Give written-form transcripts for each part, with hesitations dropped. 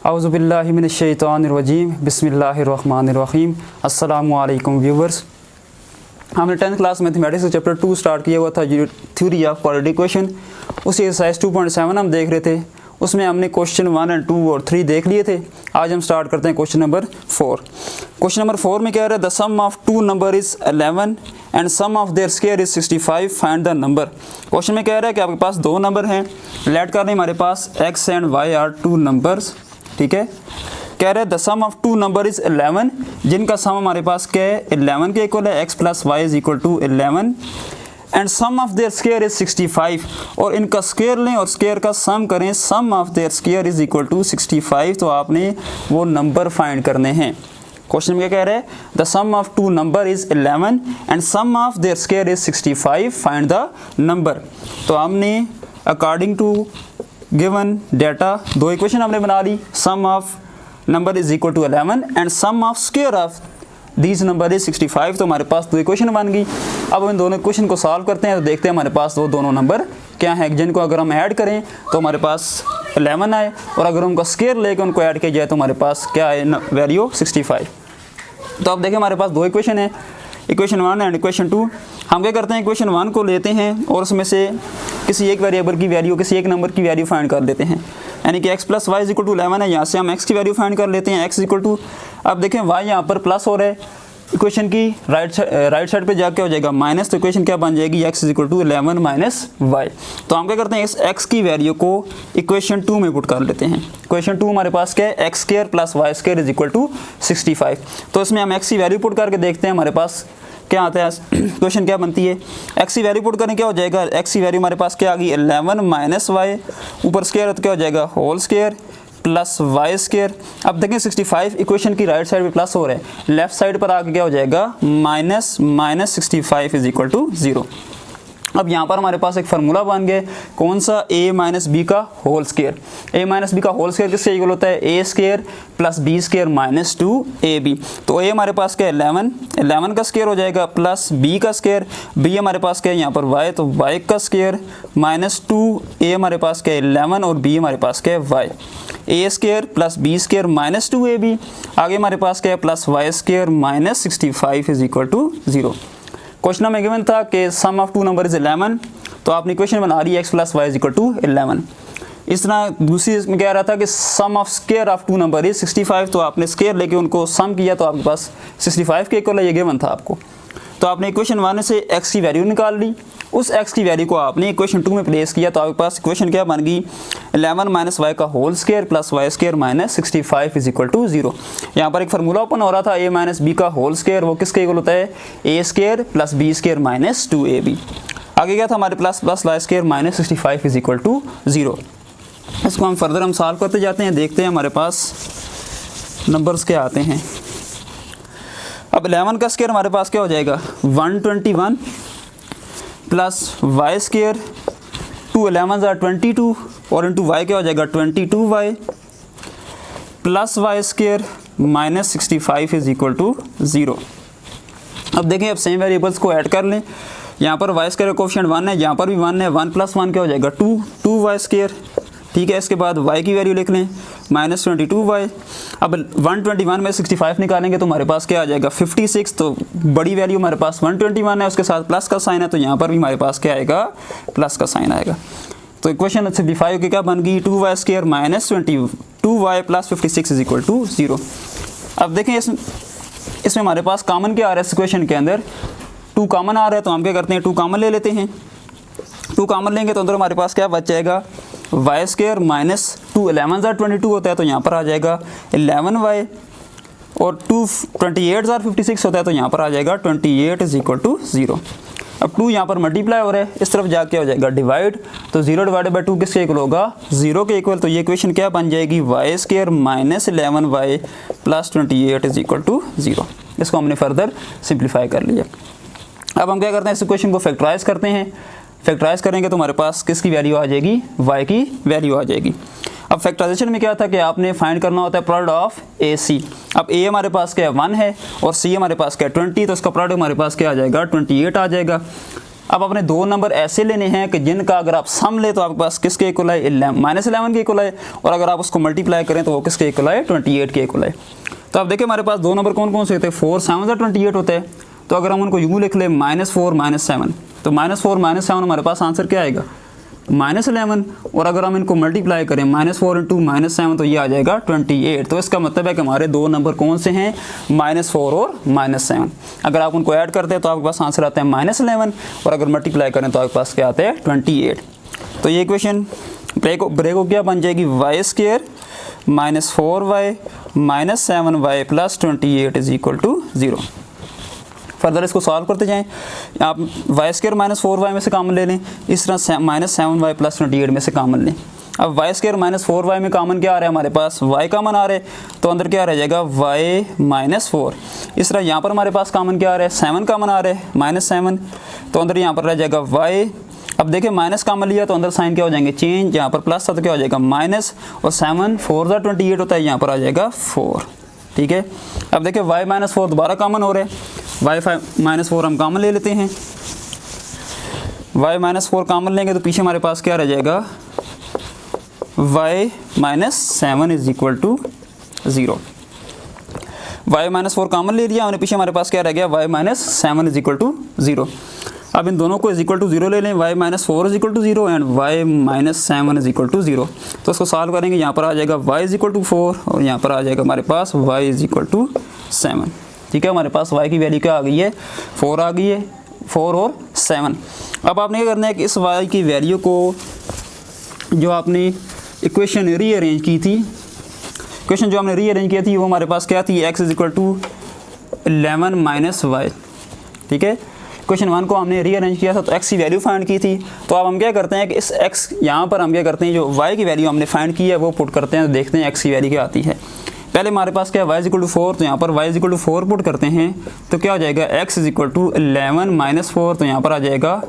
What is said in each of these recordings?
औज़ुबिल्लाहिमिनश्शैतानिर्रजीम बिस्मिल्लाहिर्रहमानिर्रहीम। अस्सलामु अलैकुम व्यूवर्स। हमने 10th class mathematics chapter 2 start किया हुआ था, थ्योरी ऑफ क्वाड्रेटिक इक्वेशन। उसी एक्सरसाइज 2.7 हम देख रहे थे। उसमें हमने क्वेश्चन 1 और 2 और 3 देख लिए थे। आज हम स्टार्ट करते हैं क्वेश्चन नंबर 4। क्वेश्चन नंबर 4 में क्या रहा है, the sum of two number is 11 and sum of their square is 65, find the number. Question में कह रहा है कि आपके पास दो नंबर हैं, लेट कर रहे हैं हमारे पास x and y are two numbers. ठीक है, कह रहे हैं the sum of two number is 11, जिनका सम हमारे पास क्या है 11 के इक्वल है, x plus y is equal to 11 and sum of their square is 65, और इनका स्क्वायर लें और स्क्वायर का सम करें, sum of their square is equal to 65। तो आपने वो नंबर फाइंड करने हैं। क्वेश्चन में क्या कह रहे हैं, the sum of two number is 11 and sum of their square is 65, find the number. तो हमने अकॉर्डिंग टू गिवन डेटा दो इक्वेशन हमने बना ली, sum of number is equal to 11 and sum of square of these number is 65। तो हमारे पास दो equation बन गई। अब हम इन दोनों इक्वेशन को सॉल्व करते हैं तो देखते हैं हमारे पास वो दोनों नंबर क्या है, जिनको अगर हम ऐड करें तो हमारे पास 11 आए, और अगर उनका स्क्वायर लेकर उनको ऐड किया जाए तो हमारे पास क्या है वैल्यू 65। तो अब देखें हमारे पास दो इक्वेशन है, इक्वेशन 1 एंड इक्वेशन 2। हम क्या करते हैं, इक्वेशन 1 को लेते हैं और उसमें से किसी एक वेरिएबल की वैल्यू, किसी एक नंबर की वैल्यू फाइंड कर लेते हैं। यानी कि x plus y is equal to 11 है, यहाँ से हम x की वैल्यू फाइंड कर लेते हैं, x इक्वल टू, अब देखें y यहाँ पर प्लस हो रहा है, इक्वेशन की राइट साइड पे जाके हो जाएगा माइनस, तो इक्वेशन क्या बन जाएगी, x is equal to 11 minus y. तो हम क्या करते हैं, इस x की वैल्यू को इक्वेशन 2 में पुट कर लेते हैं। इक्वेशन 2 हमारे पास क्या है, x square plus y square is equal to 65। तो इसमें हम x की वैल्यू पुट करके देखते हैं हमारे पास क्या आता है, क्वेश्चन क्या बनती है, x की वैल्यू पुट करें क्या हो जाएगा, x की वैल्यू हमारे पास क्या आ गई 11 माइनस वाई, ऊपर स्क्वायर तो क्या हो जाएगा whole square plus y square. अब देखें 65 इक्वेशन की राइट साइड पे प्लस हो रहा है, लेफ्ट साइड पर आके क्या हो जाएगा माइनस 65 इज इक्वल टू 0। अब यहाँ पर हमारे पास एक फार्मूला बन गया, कौन सा, a माइनस बी का whole square. a minus b का होल स्क्वायर किससे इक्वल होता है, a square plus b square minus 2ab। तो a हमारे पास क्या है 11 का स्क्वायर हो जाएगा प्लस b का स्क्वायर, b हमारे पास क्या है यहाँ पर y, तो y का स्क्वायर माइनस 2a हमारे पास क्या है 11 और b हमारे पास क्या है y, a square plus b square minus 2ab। आगे हमारे पास क्या है plus y square minus 65 is equal to 0। Question में गिवन था कि sum of two number is 11, तो आपने इक्वेशन बना ली x plus y is equal to 11। इस तरह दूसरी इसमें कह रहा था कि sum of square of two number is 65, तो आपने स्क्वायर लेके उनको सम किया तो आपके पास 65 के इक्वल ये गिवन था आपको। तो आपने इक्वेशन 1 से x की वैल्यू निकाल ली, उस x की वैल्यू को आपने इक्वेशन 2 में प्लेस किया, तो आपके पास इक्वेशन क्या बन गई 11 माइनस वाई का whole square plus y square minus 65 is equal to 0। यहाँ पर एक फार्मूला ओपन हो रहा था, a माइनस बी का होल स्क्वायर, वो किसके इक्वल होता है, a square plus b square minus 2ab। आगे क्या था हमारे plus y square minus 65 is equal to 0। इसको हम फर्दर हम सॉल्व करते जाते हैं, देखते हैं हमारे पास नंबर्स क्या आते हैं। अब 11 का स्क्वायर हमारे पास क्या हो जाएगा 121 प्लस वाई स्क्वायर, 2 11 आर 22 और इंटू वाई क्या हो जाएगा 22y plus y square minus 65 is equal to 0। अब देखें, अब सेम वेरिएबल्स को ऐड कर लें। यहाँ पर वाई स्क्वायर कोफिशिएंट 1 है, यहाँ पर भी 1 है, 1 प्लस 1 क्या हो जाएगा 2y स्क्वायर। ठीक है, इसके बाद y की वैल्यू लिख लें माइनस 22y। अब 121 में 65 निकालेंगे तो हमारे पास क्या आ जाएगा 56, तो बड़ी वैल्यू हमारे पास 121 है, उसके साथ प्लस का साइन है, तो यहाँ पर भी हमारे पास क्या आएगा प्लस का साइन आएगा। तो इक्वेशन 65 की क्या बन गई 2y square minus 22y plus 56 is equal to 0। अब देखें इसमें हमारे पास कॉमन क्या आ रहा है, इस इक्वेशन के अंदर 2 कॉमन आ रहा है, तो हम क्या करते हैं 2 कॉमन ले लेते हैं। 2 कॉमन लेंगे तो अंदर हमारे पास क्या बच जाएगा वाई स्क्वायर माइनस 2 11 आर 22 होता है, तो यहाँ पर आ जाएगा 11y, और 2 28 आर 56 होता है, तो यहाँ पर आ जाएगा 28 इज इक्वल टू 0। अब 2 यहाँ पर मल्टीप्लाई हो रहा है, इस तरफ जाके हो जाएगा डिवाइड, तो 0 डिवाइडेड बाई 2 किसके इक्वल होगा 0 के इक्वल। तो ये इक्वेशन क्या बन जाएगी y square minus 11y plus 28 is equal to 0। इसको हमने फर्दर सिंप्लीफाई कर लिया। अब हम क्या करते हैं, इस इक्वेशन को फैक्टराइज करते हैं। फैक्टराइज करेंगे तो हमारे पास किसकी वैल्यू आ जाएगी, y की वैल्यू आ जाएगी। अब फैक्टराइजेशन में क्या था कि आपने फाइंड करना होता है प्रोडक्ट ऑफ AC। अब A हमारे पास क्या है 1 है और C हमारे पास क्या है 20, तो इसका प्रोडक्ट हमारे पास क्या आ जाएगा 28 आ जाएगा। अब अपने दो नंबर ऐसे लेने हैं कि जिनका अगर आप सम ले तो आपके पास किसके इक्वल है, -11 के इक्वल है, और अगर आप उसको मल्टीप्लाई करें तो वो किसके इक्वल है, 28 के इक्वल है। तो आप देखिए हमारे पास दो नंबर कौन कौन से होते हैं, 4 7 28 होते हैं। तो अगर हम उनको यूँ लिख ले -4 -7, तो -4 -7 हमारे पास आंसर क्या आएगा, -11, और अगर हम इनको मल्टीप्लाई करें -4 × -7 तो ये आ जाएगा 28। तो इसका मतलब है कि हमारे दो नंबर कौन से हैं, -4 और -7। अगर आप उनको ऐड करते हैं तो आपके पास आंसर आता है -11, और अगर मल्टीप्लाई करें तो आपके पास क्या आता है, 28। तो ये इक्वेशन ब्रेक हो क्या बन जाएगी, y² -4y -7y + 28 = 0। फर्दर इसको सॉल्व करते जाएं, आप y² -4y में से कॉमन ले लें, इस तरह -7y + 28 में से कॉमन लें। अब y² -4y में कॉमन क्या आ रहा है, हमारे पास y कॉमन आ रहा है, तो अंदर क्या रह जाएगा, y -4। इस तरह यहाँ पर हमारे पास कॉमन क्या आ रहा है, 7 कॉमन आ रहा है, -7, तो अंदर यहाँ पर रह जाएगा y। अब देखिए माइनस कॉमन लिया तो अंदर साइन क्या हो जाएंगे, चेंज, यहाँ पर प्लस था तो क्या हो जाएगा माइनस, और 7 4 28 होता है, यहाँ पर आ जाएगा 4। ठीक है, अब देखिए y -4 दोबारा कॉमन हो रहा है, y -4 हम कॉमन ले लेते हैं, y -4 कॉमन लेंगे तो पीछे हमारे पास क्या रह जाएगा, y -7 = 0। y -4 कॉमन ले लिया हमने, पीछे हमारे पास क्या रह गया, y -7 = 0। अब इन दोनों को = 0 ले लें, y -4 = 0 एंड y -7 = 0। तो इसको सॉल्व करेंगे, यहाँ पर आ जाएगा y = 4 और यहाँ पर आ जाएगा हमारे पास y = 7। ठीक है, हमारे पास y की वैल्यू क्या आ गई है, 4 आ गई है, 4 और 7। अब आपने क्या करना है कि इस y की वैल्यू को, जो आपने इक्वेशन रीअरेंज की थी, इक्वेशन जो हमने रीअरेंज की थी वो हमारे पास क्या थी, x = 11 - y। ठीक है, क्वेश्चन 1 को हमने रीअरेंज किया था तो x की वैल्यू फाइंड की थी। तो अब हम क्या करते हैं कि इस x यहाँ पर हम क्या करते हैं, जो y की वैल्यू हमने फाइंड की है वो पुट करते हैं, तो देखते हैं x की वैल्यू क्या आती है। पहले हमारे पास क्या y = 4, तो यहाँ पर y = 4 पुट करते हैं तो क्या हो जाएगा, x = 11 - 4, तो यहाँ पर आ जाएगा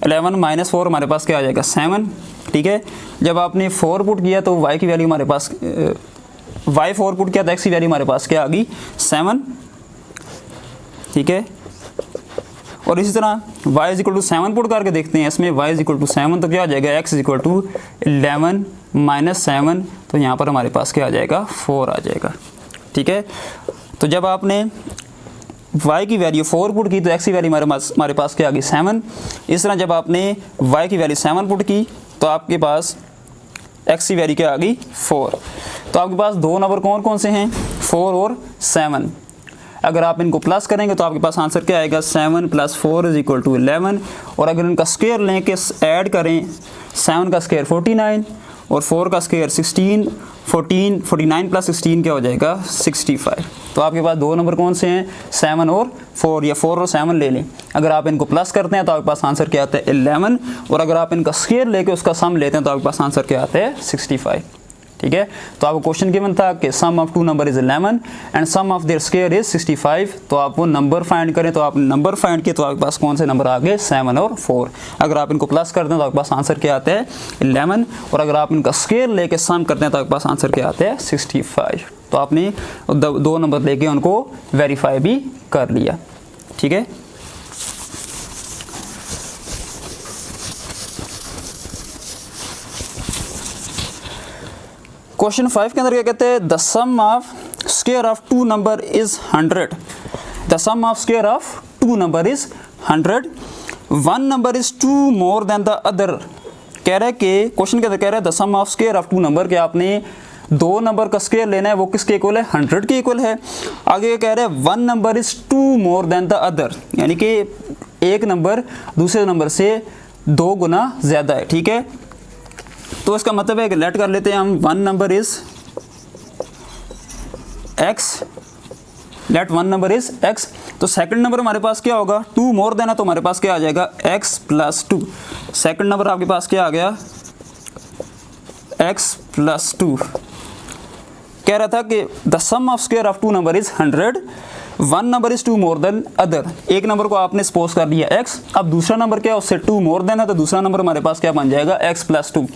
11 - 4 हमारे पास क्या आ जाएगा, 7। ठीक है, जब आपने 4 पुट किया तो y की वैल्यू हमारे पास, y 4 पुट किया तो x की वैल्यू हमारे पास क्या आ गई, 7। ठीक है, और इसी तरह y = 7 पुट करके देखते हैं, इसमें y = 7 तो क्या आ जाएगा, x = 11 - 7, तो यहाँ पर हमारे पास क्या आ जाएगा, 4 आ जाएगा। ठीक है, तो जब आपने y की वैल्यू 4 पुट की तो x की वैल्यू हमारे पास क्या आ गई, 7। इस तरह जब आपने y की वैल्यू 7 पुट की तो आपके पास x की वैल्यू क्या आ गई, 4। तो आपके पास दो नंबर कौन कौन से हैं, 4 और 7। अगर आप इनको प्लस करेंगे तो आपके पास आंसर क्या आएगा, 7 + 4 = 11, और अगर इनका स्क्वायर लें के ऐड करें, 7 का स्क्वायर 49 और 4 का स्क्वायर 16, 49 + 16 क्या हो जाएगा, 65। तो आपके पास दो नंबर कौन से हैं, 7 और 4, या 4 और 7 ले लें। अगर आप इनको प्लस करते हैं तो आपके पास आंसर क्या आता है, 11, और अगर आप इनका स्क्वायर लेके उसका सम लेते हैं तो आपके पास आंसर क्या आता है, 65। ठीक है, तो आपको क्वेश्चन गिवन था कि sum of 2 number is 11 and sum of their square is 65। तो आप वो नंबर फाइंड करें, तो आप नंबर फाइंड किए तो आपके पास कौन से नंबर आ गए, 7 और 4। अगर आप इनको प्लस करते हैं तो आपके पास आंसर क्या आता है, 11, और अगर आप इनका स्क्वायर लेके सम करते हैं तो आपके पास आंसर क्या आता है, 65। तो आपने दो नंबर लेके उनको वेरीफाई भी कर लिया। ठीक है, क्वेश्चन 5 के अंदर क्या कहते हैं, the sum of square of 2 number is 100। The sum of square of 2 number is 100। 1 number is 2 more than the other. कह रहा है कि क्वेश्चन के अंदर कह रहा है the sum of square of 2 number, के आपने दो नंबर का स्क्वायर लेना है, वो किसके इक्वल है, 100 के इक्वल है। आगे कह रहे हैं 1 number is 2 more than the other, यानी कि एक नंबर दूसरे नंबर से 2 गुना ज़्यादा है। ठीक है, तो इसका मतलब है कि लेट कर लेते हैं हम 1 number is x, let 1 number is x। तो सेकंड नंबर हमारे पास क्या होगा, 2 मोर देन है तो हमारे पास क्या आ जाएगा, x + 2। सेकंड नंबर आपके पास क्या आ गया, x + 2। कह रहा था कि the sum of square of 2 number is 100। 1 number is 2 more than other. एक नंबर को आपने सपोज कर दिया x, अब दूसरा नंबर क्या है उससे 2 मोर देन है, तो दूसरा नंबर हमारे पास क्या बन जाएगा, x + 2।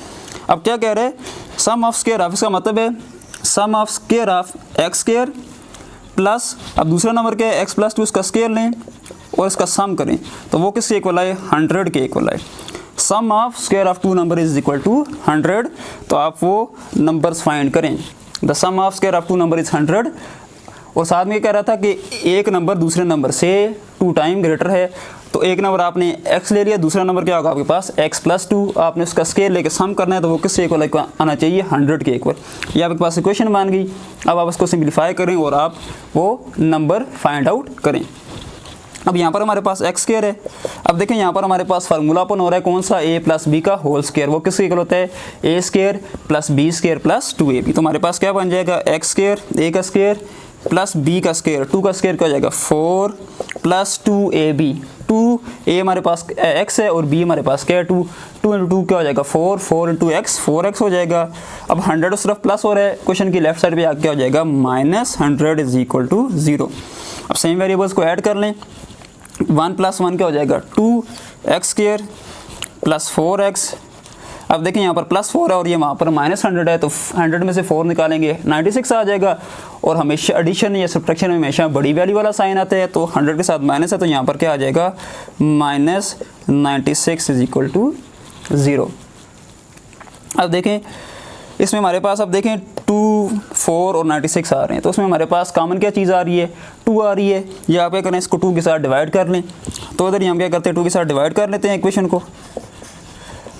अब क्या कह रहे हैं, सम ऑफ स्क्वायर ऑफ, इसका मतलब है sum of square of x² plus, अब दूसरा नंबर क्या है, x + 2, इसका स्क्वायर लें और इसका सम करें तो वो किसके इक्वल आए, 100 के इक्वल आए। Sum of square of two number is equal to 100, तो आप वो नंबर्स फाइंड करें। The sum of square of two number is 100, और साथ में कह रहा था कि एक नंबर दूसरे नंबर से 2 टाइम ग्रेटर है, तो एक नंबर आपने x ले लिया, दूसरा नंबर क्या होगा आपके पास x + 2, आपने उसका स्केयर लेके सम करना है तो वो किससे इक्वल आना चाहिए, 100 के इक्वल। ये आपके पास इक्वेशन बन गई। अब आप उसको सिंप्लीफाई करें और आप वो नंबर फाइंड आउट करें। अब यहाँ पर हमारे पास x स्क्वायर है। अब देखें यहाँ पर हमारे पास फार्मूला अपन हो रहा है कौन सा, a + b का होल स्क्वायर, वो किसके इक्वल होता है, a square + b square + 2ab। तो हमारे पास क्या बन जाएगा, x स्क्वायर a का स्क्वायर प्लस b का स्क्वायर, 2 का स्क्वायर क्या हो जाएगा 4 + 2ab। 2a हमारे पास x है और b हमारे पास क्या है 2, 2 × 2 क्या हो जाएगा 4, 4 × x 4x हो जाएगा। अब 100 उस तरफ प्लस हो रहा है, क्वेश्चन की लेफ्ट साइड पे आके क्या हो जाएगा -100 = 0। अब सेम वेरिएबल्स को ऐड कर लें, 1 + 1 क्या हो जाएगा 2x² + 4x। अब देखें यहाँ पर +4 है और ये वहाँ पर -100 है, तो 100 में से 4 निकालेंगे 96 आ जाएगा। और हमेशा एडिशन या सब्ट्रैक्शन में हमेशा बड़ी वैल्यू वाला साइन आता है, तो 100 के साथ माइनस है तो यहाँ पर क्या आ जाएगा -96 = 0। अब देखें इसमें हमारे पास, अब देखें 2, 4 और 96 आ रहे हैं, तो उसमें हमारे पास कॉमन क्या चीज़ आ रही है, 2 आ रही है। या आप क्या करें, इसको 2 के साथ डिवाइड कर लें, तो इधर हम क्या करते हैं 2 के साथ डिवाइड कर लेते हैं इक्वेशन को।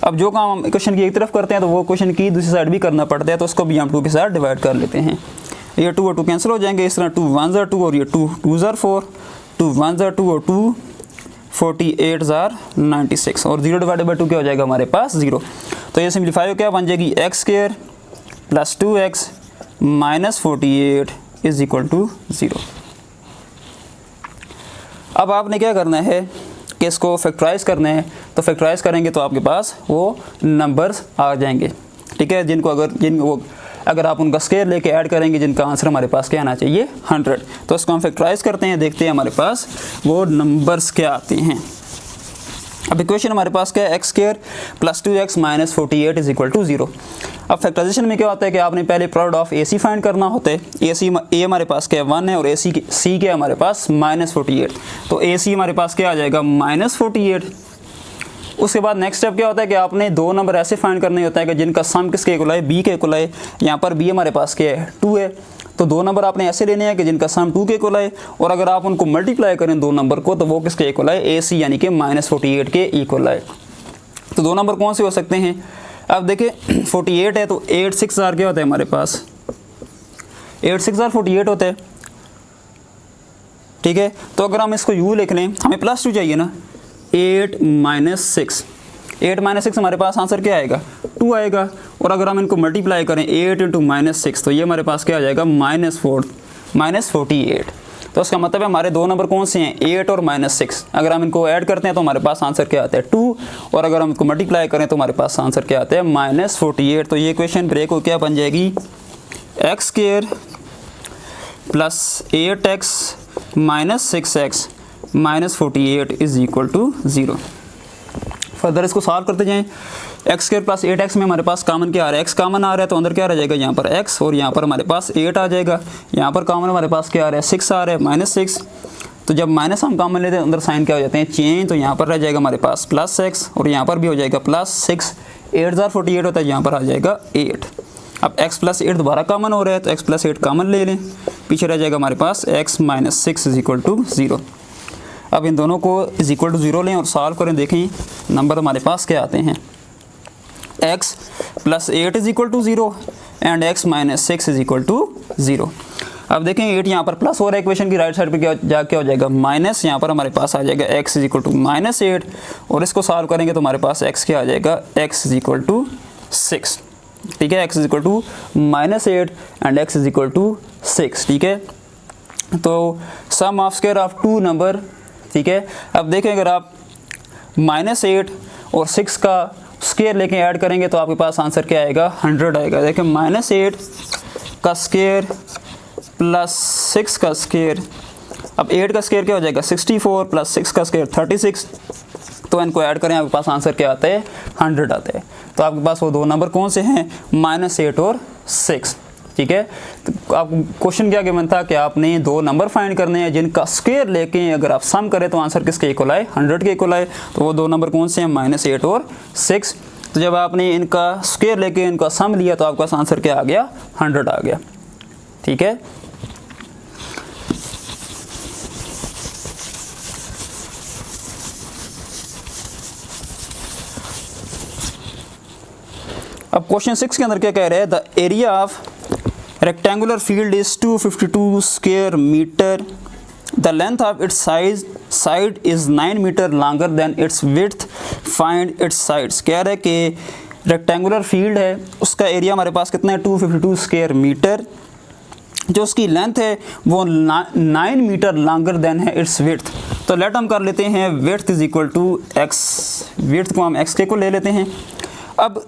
अब जो काम हम इक्वेशन की एक तरफ करते हैं तो वो क्वेश्चन की दूसरी साइड भी करना पड़ता है, तो उसको भी हम 2 के साथ डिवाइड कर लेते हैं। ये 2 और 2 कैंसिल हो जाएंगे, इस तरह 2 × 1 = 2 और ये 2 × 2 = 4, 2 × 1 = 2 और 2 48 = 96 और 0/2 क्या हो जाएगा हमारे पास 0। तो ये सिंप्लीफाई हो क्या बन जाएगी, x² + 2x - 48 = 0। अब आपने क्या करना है कि इसको फैक्टराइज करना है, तो फैक्टराइज करेंगे तो आपके पास वो नंबर्स आ जाएंगे, ठीक है, अगर आप उनका स्क्वायर लेके ऐड करेंगे जिनका आंसर हमारे पास क्या आना चाहिए 100। तो इसको हम फैक्टराइज करते हैं, देखते हैं हमारे पास वो नंबर्स क्या आते हैं। अब इक्वेशन हमारे पास क्या है, x² + 2x - 48 = 0। अब फैक्टराइजेशन में क्या होता है कि आपने पहले प्रोडक्ट ऑफ AC फाइंड करना होता है। A हमारे पास क्या है 1 है और C क्या है हमारे पास -48, तो AC हमारे पास क्या आ जाएगा -48। उसके बाद नेक्स्ट स्टेप क्या होता है कि आपने 2 नंबर ऐसे फाइंड करने होता है कि जिनका सम किसके इक्वल है, b के इक्वल है। यहाँ पर b हमारे पास क्या है 2 है, तो 2 नंबर आपने ऐसे लेने हैं कि जिनका सम 2 के इक्वल है, और अगर आप उनको मल्टीप्लाई करें 2 नंबर को तो वो किसके इक्वल है, AC यानी कि -48 के इक्वल है। तो 2 नंबर कौन से हो सकते हैं, अब देखिए 48 है तो 8 6 क्या होता है हमारे पास, 8 6 48 होता है, ठीक है। तो अगर हम इसको यूँ लिख लें, हमें +2 चाहिए ना, 8 - 6 हमारे पास आंसर क्या आएगा 2 आएगा। और अगर हम इनको मल्टीप्लाई करें 8 × -6 तो ये हमारे पास क्या आ जाएगा -48। तो उसका मतलब है हमारे 2 नंबर कौन से हैं 8 और -6। अगर हम इनको ऐड करते हैं तो हमारे पास आंसर क्या आता है 2, और अगर हम इनको मल्टीप्लाई करें तो हमारे पास आंसर क्या आता है -48। तो ये इक्वेशन ब्रेक हो क्या बन जाएगी, x² + 8x - 6x - 48 = 0। फर्दर इसको सॉल्व करते जाएं, x² + 8x में हमारे पास कॉमन क्या आ रहा है, x कॉमन आ रहा है तो अंदर क्या रह जाएगा यहाँ पर x, और यहाँ पर हमारे पास 8 आ जाएगा। यहाँ पर कॉमन हमारे पास क्या आ रहा है 6 आ रहा है -6, तो जब माइनस हम कॉमन लेते हैं अंदर साइन क्या हो जाते हैं चेंज, तो यहाँ पर रह जाएगा हमारे पास +x और यहाँ पर भी हो जाएगा +6। 8 * 48 होता है, यहाँ पर आ जाएगा 8। अब x + 8 दोबारा कॉमन हो रहा है तो x + 8 कॉमन ले लें, पीछे रह जाएगा हमारे पास x - 6 = 0। अब इन दोनों को = 0 लें और सॉल्व करें, देखें नंबर हमारे पास क्या आते हैं, x + 8 = 0 एंड x - 6 = 0। अब देखें 8 यहाँ पर प्लस हो रहा है, इक्वेशन की राइट साइड पे क्या हो जाएगा माइनस, यहाँ पर हमारे पास आ जाएगा x = -8 और इसको सॉल्व करेंगे तो हमारे पास x क्या आ जाएगा x = 6, ठीक है, x = -8 एंड x = 6, ठीक है। तो सम ऑफ स्क्वायर ऑफ 2 नंबर, ठीक है। अब देखें अगर आप -8 और 6 का स्क्वायर लेके ऐड करेंगे तो आपके पास आंसर क्या आएगा 100 आएगा। देखें -8 का स्क्वायर प्लस 6 का स्क्वायर, अब 8 का स्क्वायर क्या हो जाएगा 64 प्लस 6 का स्क्वायर 36, तो इनको ऐड करें आपके पास आंसर क्या आता है 100 आता है। तो आपके पास वो 2 नंबर कौन से हैं -8 और 6, ठीक है। तो आप क्वेश्चन क्या गिवन था कि आपने दो नंबर फाइंड करने हैं जिनका स्क्वायर लेके अगर आप सम करें तो आंसर किसके इक्वल आए, 100 के इक्वल आए। तो वो दो नंबर कौन से हैं, -8 और 6। तो जब आपने इनका स्क्वायर लेके इनका सम लिया तो आपका आंसर क्या आ गया, 100 आ गया, ठीक है। अब क्वेश्चन 6 के अंदर क्या कह रहे हैं, the area of rectangular field is 252 square metre, the length of its side is 9 metre longer than its width, find its sides. कह रहे हैं कि रेक्टेंगुलर फील्ड है, उसका एरिया हमारे पास कितना है, 252 स्क्वायर मीटर, जो उसकी लेंथ है वो 9 मीटर लॉन्गर देन है इट्स विड्थ। तो लेट हम कर लेते हैं width is equal to x, width को हम एक्स के को ले लेते हैं। अब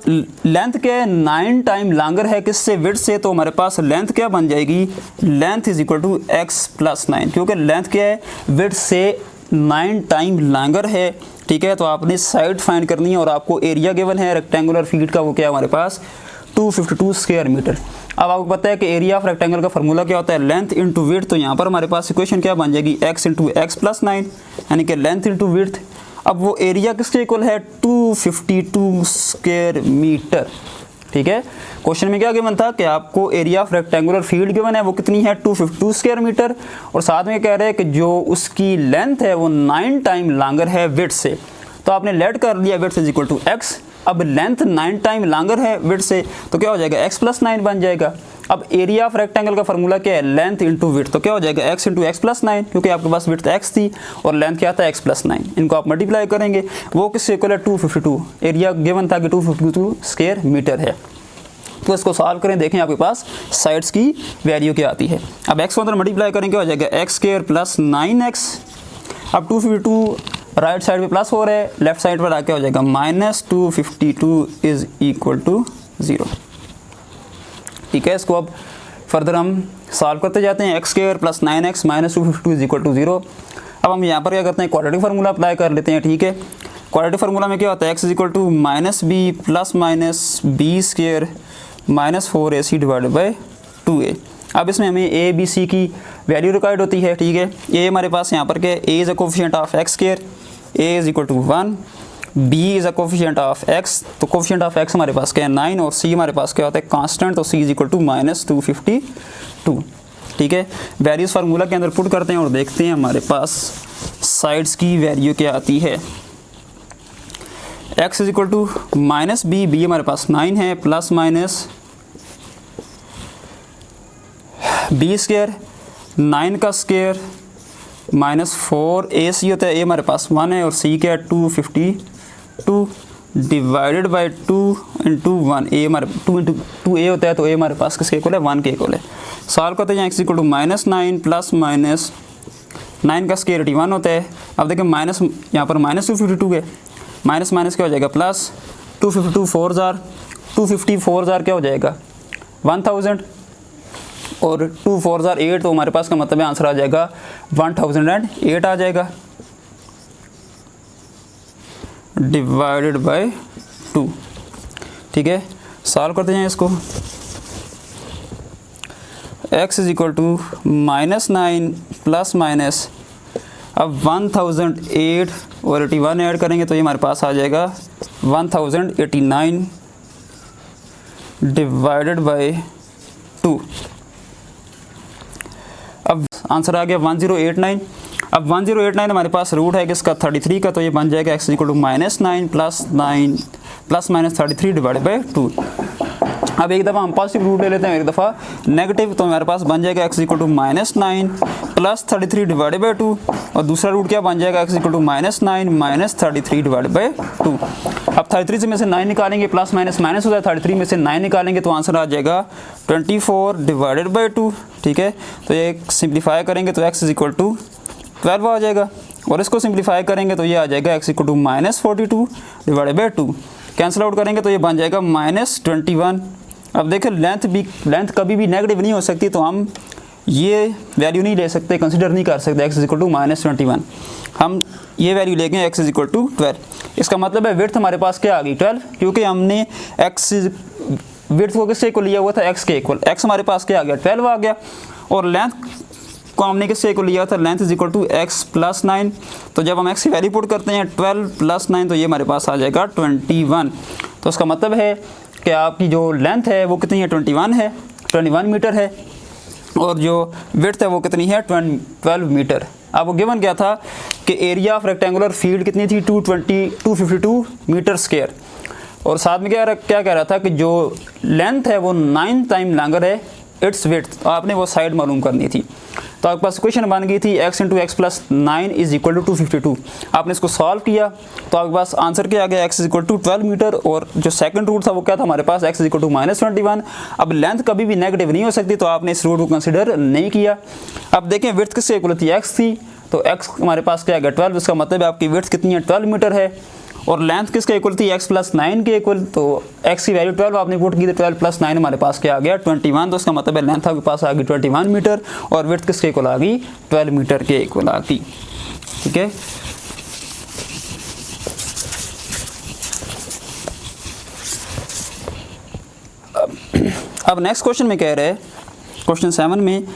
लेंथ क्या है, 9 टाइम लॉन्गर है किससे, विड्थ से, तो हमारे पास लेंथ क्या बन जाएगी, length is equal to x plus 9, क्योंकि लेंथ क्या है, विड्थ से 9 टाइम लॉन्गर है, ठीक है। तो आपने साइड फाइंड करनी है और आपको एरिया गिवन है रेक्टेंगुलर फील्ड का, वो क्या है हमारे पास 252 स्क्वायर मीटर। अब आपको पता है कि एरिया ऑफ रेक्टेंगल का फार्मूला क्या होता है, लेंथ इंटू विड्थ। तो यहाँ पर हमारे पास इक्वेशन क्या बन जाएगी, एक्स इंटू एक्स प्लस 9, यानी कि लेंथ इंटू विड्थ। अब वो एरिया किसके इक्वल है, 252 स्क्वायर मीटर, ठीक है। क्वेश्चन में क्या गिवन था कि आपको area of rectangular field given है, वो कितनी है, 252 स्क्वायर मीटर, और साथ में कह रहे हैं कि जो उसकी लेंथ है वो 9 टाइम लॉन्गर है विड्थ से। तो आपने लेट कर लिया width is equal to x. अब लेंथ 9 टाइम लॉन्गर है विड्थ से, तो क्या हो जाएगा, x प्लस 9 बन जाएगा। अब एरिया ऑफ रेक्टेंगल का फार्मूला क्या है, लेंथ इंटू विड्थ, तो क्या हो जाएगा, x इंटू एक्स प्लस 9, क्योंकि आपके पास विड्थ x थी और लेंथ क्या था, x प्लस 9। इनको आप मल्टीप्लाई करेंगे, वो किससे इक्वल है, 252। एरिया गिवन था कि 252 स्क्वायर मीटर है। तो इसको सॉल्व करें, देखें आपके पास साइड्स की वैल्यू क्या आती है। अब x को अंदर मल्टीप्लाई करें, क्या हो जाएगा, एक्स स्क्वायर प्लस 9x। अब 252 राइट साइड पे प्लस हो रहा है, लेफ्ट साइड पर आके हो जाएगा -252 इज इक्वल टू 0, ठीक है। इसको अब फर्दर हम सॉल्व करते जाते हैं, x square plus 9x minus 252 is equal to 0। अब हम यहाँ पर क्या करते हैं, क्वाड्रेटिक फार्मूला अप्लाई कर लेते हैं, ठीक है। क्वाड्रेटिक फार्मूला में क्या होता है, x is equal to -b plus minus b square minus 4ac divided by 2a। अब इसमें हमें a b c की वैल्यू रिक्वायर्ड होती है, ठीक है। a हमारे पास यहाँ पर क्या है, a is a coefficient of x square, a is equal to 1, b is a coefficient of x, तो कोफिशिएंट ऑफ x हमारे पास क्या है 9, और c हमारे पास क्या होता है कांस्टेंट, तो c इज इक्वल टू -252, ठीक है। वैल्यूज़ फार्मूला के अंदर पुट करते हैं और देखते हैं हमारे पास साइड्स की वैल्यू क्या आती है। x is equal to -b, b हमारे पास 9 है, प्लस माइनस b स्क्वायर 9 का स्क्वायर माइनस 4ac होता है, a हमारे पास 1 है और c क्या है 252 डिवाइडेड बाई 2 इंटू 1, a हमारे 2 इंटू 2a होता है, तो a हमारे पास किसके इक्वल है, 1 के इक्वल है। सॉल्व करते हैं, x equal to -9 plus minus 9 का स्क्वायर 81 होता है। अब देखिए माइनस यहाँ पर -252 है, माइनस माइनस क्या हो जाएगा प्लस, 252 4 जार 250 4 जार क्या हो जाएगा 1000, और 2 4 जार 8, तो हमारे पास का मतलब है आंसर आ जाएगा 1008 आ जाएगा, डिवाइडेड बाय 2, ठीक है। सॉल्व करते हैं इसको, x is equal to -9 plus minus, अब 1008 और 81 ऐड करेंगे तो ये हमारे पास आ जाएगा 1089 डिवाइडेड बाय 2। अब आंसर आ गया 1089। अब 1089 हमारे पास रूट है किसका 33 का, तो ये बन जाएगा x equal to -9 plus minus 33 divided by 2। अब एक दफ़ा हम पॉजिटिव रूट ले लेते हैं, एक दफ़ा नेगेटिव, तो हमारे पास बन जाएगा x equal to -9 plus 33 divided by 2, और दूसरा रूट क्या बन जाएगा x equal to -9 minus 33 divided by 2। अब 33 में से 9 निकालेंगे, प्लस माइनस माइनस होता है, 33 में से 9 निकालेंगे तो आंसर आ जाएगा 24 डिवाइडेड बाई 2, ठीक है। तो ये सिंप्लीफाई करेंगे तो x इज इक्वल टू 12 आ जाएगा, और इसको सिंप्लीफाई करेंगे तो ये आ जाएगा x equal to -42 divided by 2। Cancel out करेंगे तो ये बन जाएगा -21। अब देखें लेंथ कभी भी नेगेटिव नहीं हो सकती, तो हम ये वैल्यू नहीं ले सकते, कंसिडर नहीं कर सकते x इज इक्वल टू -21। हम ये वैल्यू लेंगे x इज इक्वल टू 12। इसका मतलब है विड्थ हमारे पास क्या आ गई 12, क्योंकि हमने x विड्थ को किसके इक्वल लिया हुआ था, x के इक्वल। x हमारे पास क्या आ गया, 12 आ गया, और लेंथ को हमने किससे इक्वल लिया था, length is equal to x plus 9। तो जब हम x की वैल्यू पुट करते हैं 12 प्लस 9 तो ये हमारे पास आ जाएगा 21। तो उसका मतलब है कि आपकी जो लेंथ है वो कितनी है, 21 मीटर है, और जो विड्थ है वो कितनी है, 12 मीटर। आपको गिवन क्या था कि एरिया ऑफ रेक्टेंगुलर फील्ड कितनी थी, 252 मीटर स्क्वायर, और साथ में क्या कह रहा था कि जो लेंथ है वो 9 टाइम लॉन्गर है इट्स विड्थ, तो आपने वो साइड मालूम करनी थी। तो आपके पास क्वेश्चन बन गई थी x into x plus 9 is equal to 252। आपने इसको सॉल्व किया तो आपके पास आंसर क्या आ गया, x is equal to 12 metre, और जो सेकंड रूट था वो क्या था हमारे पास, x इज इक्वल टू -21। अब लेंथ कभी भी नेगेटिव नहीं हो सकती, तो आपने इस रूट को कंसिडर नहीं किया। अब देखें विड्थ किससे इक्वल थी, x थी, तो x हमारे पास क्या आ गया 12, इसका मतलब है आपकी विड्थ कितनी है, 12 मीटर है, और लेंथ किसके इक्वल थी, x प्लस 9 के इक्वल। तो x की वैल्यू 12 आपने पुट की थी, 12 प्लस 9 हमारे पास क्या आ गया, 21। तो इसका मतलब है लेंथ आपके पास आ गई 21 मीटर, और विड्थ किसके इक्वल आ गई, 12 मीटर के इक्वल आ गई। ठीक है, अब नेक्स्ट क्वेश्चन में कह रहे हैं, क्वेश्चन 7 में,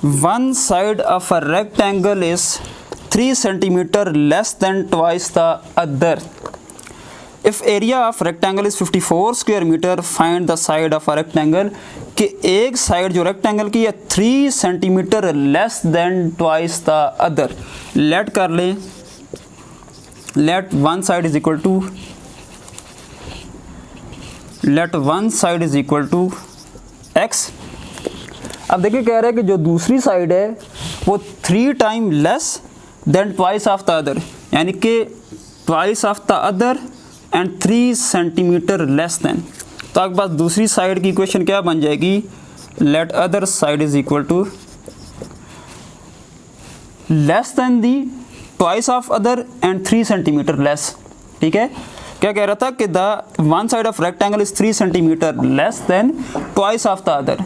one side of a rectangle is 3 centimeter less than twice the other. If area of rectangle is 54 square meter, find the side of a rectangle. कि एक साइड जो रेक्टेंगल की है 3 centimetre less than twice the other. Let कर लें, let one side is equal to x। अब देखिए कह रहे हैं कि जो दूसरी साइड है वो 3 time less than twice of the other, यानी कि twice of the other and 3 centimetre less then. तो आपके पास दूसरी साइड की इक्वेशन क्या बन जाएगी, let other side is equal to less than the twice of other and 3 centimetre less. ठीक है, क्या कह रहा था कि the one side of rectangle is 3 centimetre less than twice of the other.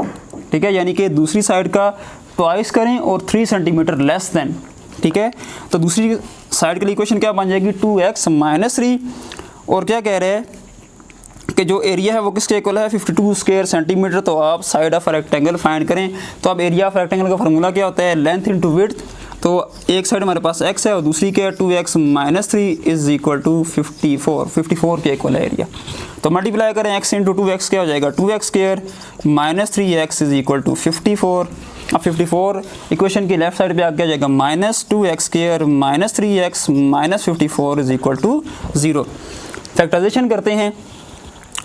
ठीक है, यानी कि दूसरी साइड का ट्वाइस करें और 3 सेंटीमीटर लेस देन। ठीक है, तो दूसरी साइड के लिए इक्वेशन क्या बन जाएगी, 2x माइनस 3, और क्या कह रहे हैं कि जो एरिया है वो किसके इक्वल है, 52 स्क्वायर सेंटीमीटर। तो आप साइड ऑफ रेक्टेंगल फाइंड करें, तो अब एरिया ऑफ रेक्टेंगल का फार्मूला क्या होता है, लेंथ इंटू विड्थ। तो एक साइड हमारे पास x है और दूसरी क्या है, 2x minus 3 is equal to 54 के इक्वल है एरिया। तो मल्टीप्लाई करें x इंटू 2x क्या हो जाएगा, 2x square minus 3x is equal to 54। अब 54 इक्वेशन की लेफ्ट साइड पे आगे आ जाएगा minus 2x square minus 3x minus 54 is equal to 0। Factorisation करते हैं।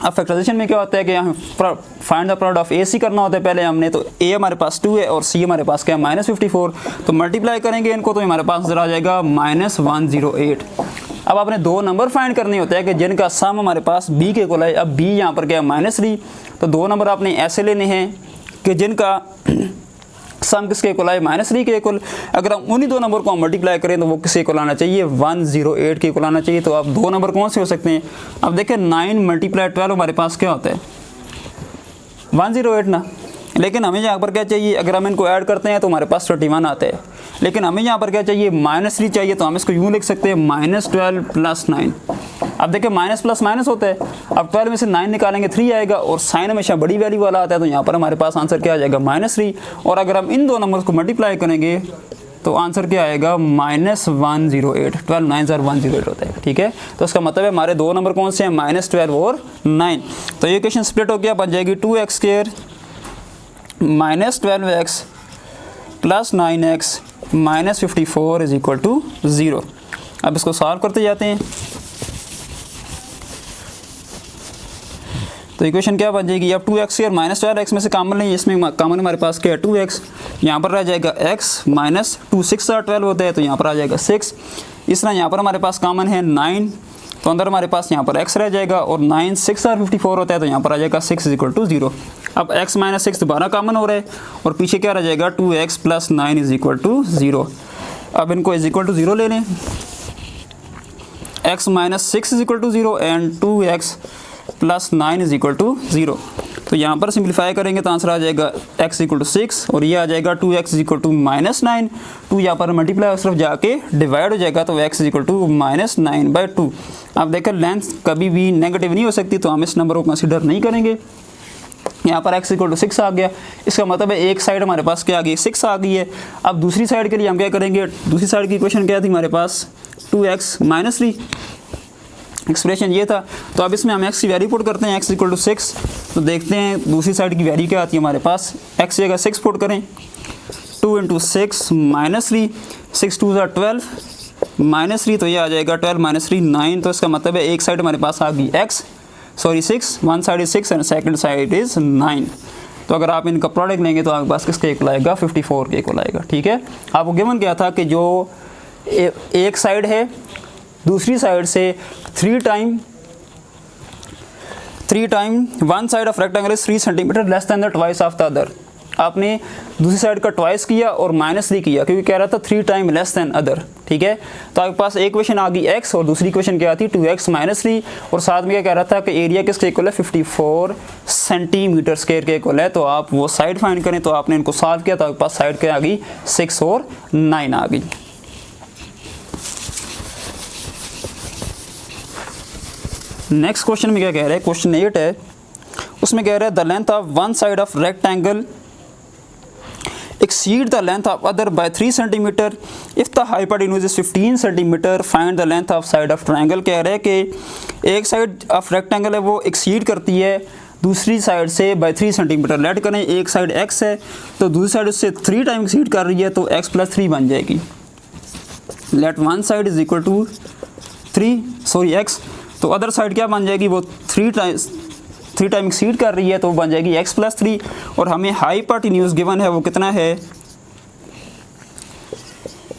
अब फैक्टराइजेशन में क्या होता है कि यहाँ find the product of AC करना होता है पहले हमने, तो A हमारे पास 2 है और C हमारे पास क्या है -54। तो मल्टीप्लाई करेंगे इनको तो हमारे पास जरा आ जाएगा -108। अब आपने दो नंबर फाइंड करने होते हैं कि जिनका सम हमारे पास B के इक्वल है। अब B यहाँ पर क्या है -3, तो दो नंबर आपने ऐसे लेने हैं कि जिनका सम किसके इक्वल है, -3 के इक्वल। अगर हम उन्हीं दो नंबर को हम मल्टीप्लाई करें तो वो किसके इक्वल आना चाहिए, 108 के इक्वल आना चाहिए। तो अब दो नंबर कौन से हो सकते हैं, अब देखें 9 मल्टीप्लाई 12 हमारे पास क्या होता है, 108 ना। लेकिन हमें यहाँ पर क्या चाहिए, अगर हम इनको ऐड करते हैं तो हमारे पास 31 आता है, लेकिन हमें यहाँ पर क्या चाहिए, -3 चाहिए। तो हम इसको यूँ लिख सकते हैं -12 प्लस 9। अब देखिए माइनस प्लस माइनस होता है, अब 12 में से 9 निकालेंगे 3 आएगा, और साइन हमेशा बड़ी वैल्यू वाला आता है, तो यहाँ पर हमारे पास आंसर क्या आ जाएगा, -3। और अगर हम इन दो नंबर्स को मल्टीप्लाई करेंगे तो आंसर क्या आएगा, -108। 12 9 108 होता है। ठीक है, तो इसका मतलब है हमारे दो नंबर कौन से हैं, -12 और 9। तो ये इक्वेशन स्प्लिट हो गया, बन जाएगी 2x square -12x plus 9x -54 is equal to 0। अब इसको सॉल्व करते जाते हैं। तो इक्वेशन क्या बन जाएगी, अब 2x स्क्वायर -12x में से कॉमन नहीं, इसमें कॉमन हमारे पास क्या है 2x, यहाँ पर रह जाएगा x माइनस 2 6 12 होता है, तो यहाँ पर आ जाएगा 6। इस तरह यहाँ पर हमारे पास कॉमन है 9, तो अंदर हमारे पास यहाँ पर x रह जाएगा, और 9 6 54 होता है, तो यहाँ पर आ जाएगा 6 इज इक्वल टू 0। अब x माइनस 6 दोबारा कॉमन हो रहा है, और पीछे क्या रह जाएगा 2x plus 9 is equal to 0। अब इनको इज इक्वल टू 0 ले लें, x minus 6 is equal to 0 and 2x plus 9 is equal to 0। तो यहाँ पर सिंप्लीफाई करेंगे तो आंसर आ जाएगा x इक्वल टू 6, और ये आ जाएगा 2x इज इक्वल टू -9। 2 यहाँ पर मल्टीप्लाई उस तरफ जाके डिवाइड हो जाएगा, तो x इज इक्वल टू -9/2। अब देखकर लेंथ कभी भी नेगेटिव नहीं हो सकती, तो हम इस नंबर को कंसिडर नहीं करेंगे। यहाँ पर x इक्वल टू 6 आ गया। इसका मतलब है एक साइड हमारे पास क्या आ गई, 6 आ गई है। अब दूसरी साइड के लिए हम क्या करेंगे, दूसरी साइड की इक्वेशन क्या थी हमारे पास, 2x माइनस 3, एक्सप्रेशन ये था। तो अब इसमें हम x की वैल्यू पुट करते हैं, x इक्वल टू 6। तो देखते हैं दूसरी साइड की वैल्यू क्या आती है हमारे पास, x जगह 6 पुट करें, 2 इंटू 6 माइनस 3, 6 2 ज़ा 12 माइनस 3, तो ये आ जाएगा 12 माइनस 3 9। तो इसका मतलब है एक साइड हमारे पास आ गई 6, one side is 6 and second side is 9। तो अगर आप इनका प्रोडक्ट लेंगे तो आपके पास किसके इक्वल आएगा, 54 के इक्वल आएगा। ठीक है, आपको गिवन क्या था कि जो एक साइड है दूसरी साइड से 3 time one side of rectangle is 3 centimetre less then the twice of the other. आपने दूसरी साइड का ट्वाइस किया और माइनस 3 किया क्योंकि कह रहा था 3 टाइम लेस देन अदर। ठीक है, तो आपके पास एक इक्वेशन आ गई x और दूसरी इक्वेशन क्या थी 2x माइनस 3, और साथ में क्या कह रहा था कि एरिया किसके इक्वल है, 54 सेंटीमीटर स्क्वायर के इक्वल है। तो आप वो साइड फाइंड करें, तो आपने इनको सॉल्व किया तो आपके पास साइड क्या आ गई, 6 और 9 आ गई। नेक्स्ट क्वेश्चन में क्या कह रहे हैं, क्वेश्चन 8 है, उसमें कह रहे हैं the length of one side of rectangle exceed the length of other by 3 cm if the hypotenuse is 15 cm find the length of side of triangle। कह रहे हैं कि एक साइड ऑफ रेक्टेंगल है वो एक्सीड करती है दूसरी साइड से बाई 3 सेंटीमीटर। लेट करें एक साइड x है तो दूसरी साइड उससे 3 टाइम एक्सीड कर रही है तो x प्लस 3 बन जाएगी। Let one side is equal to 3 x, तो अदर साइड क्या बन जाएगी, वो 3 टाइम एक्सीड कर रही है तो बन जाएगी x प्लस 3। और हमें हाइपोटेन्यूज गिवन है वो कितना है,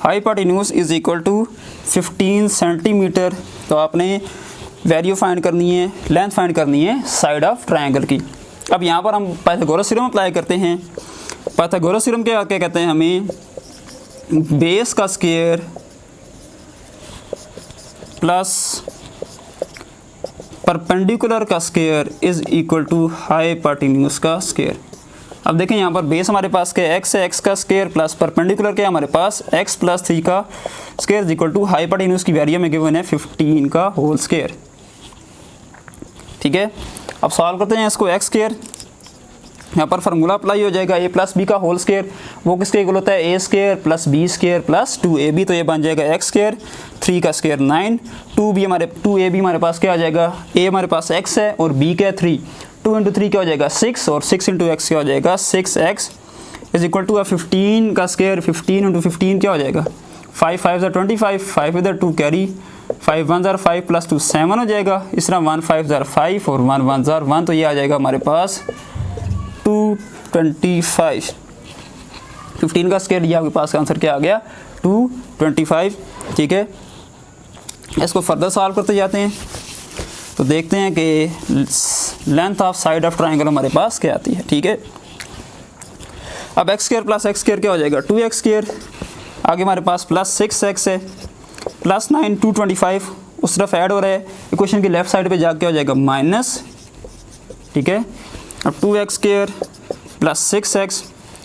hypotenuse is equal to 15 centimetre. तो आपने वैल्यू फाइंड करनी है, लेंथ फाइंड करनी है साइड ऑफ ट्रायंगल की। अब यहाँ पर हम पाइथागोरस थ्योरम अप्लाई करते हैं। पाइथागोरस थ्योरम क्या कहते हैं, हमें बेस का स्क्वायर प्लस परपेंडिकुलर का square is equal to hypotenuse का स्क्वायर। अब देखें यहाँ पर बेस हमारे पास क्या है, x है, x का स्क्वायर प्लस परपेंडिकुलर क्या हमारे पास x प्लस 3 का square is equal to hypotenuse की वैल्यू में गिवन है 15 का होल स्क्वायर। ठीक है, अब सॉल्व करते हैं इसको, x स्क्वायर यहाँ पर फार्मूला अप्लाई हो जाएगा, a प्लस बी का होल स्क्वायर वो किसके इक्वल होता है, a square plus b square plus 2ab। तो ये बन जाएगा x स्क्वायर, 3 का स्क्वायर 9, 2ab हमारे पास क्या आ जाएगा, a हमारे पास x है और b क्या है 3, 2 इंटू 3 क्या हो जाएगा 6 और 6 इंटू x क्या हो जाएगा 6x इज इक्वल टू 15 का स्क्वायर, 15 इंटू 15 क्या हो जाएगा 5 5 ज़ा 25, 5 इधर 2 कैरी, 5 1 ज़ा 5 प्लस 2 7 हो जाएगा। इस तरह 1 5 ज़ा 5 और 1 1 ज़ा 1, तो ये आ जाएगा हमारे पास 225। 15 का स्क्वायर लिया, आपके पास का आंसर क्या आ गया 225। ठीक है, इसको फर्दर सॉल्व करते जाते हैं तो देखते हैं कि length of side of triangle हमारे पास क्या आती है। ठीक है, अब x square plus x square क्या हो जाएगा 2x स्क्वायर, आगे हमारे पास प्लस 6x है प्लस 9 225 उस तरफ ऐड हो रहा है, इक्वेशन की लेफ्ट साइड पे जाके क्या हो जाएगा माइनस। ठीक है, अब 2x स्क्वायर प्लस 6x,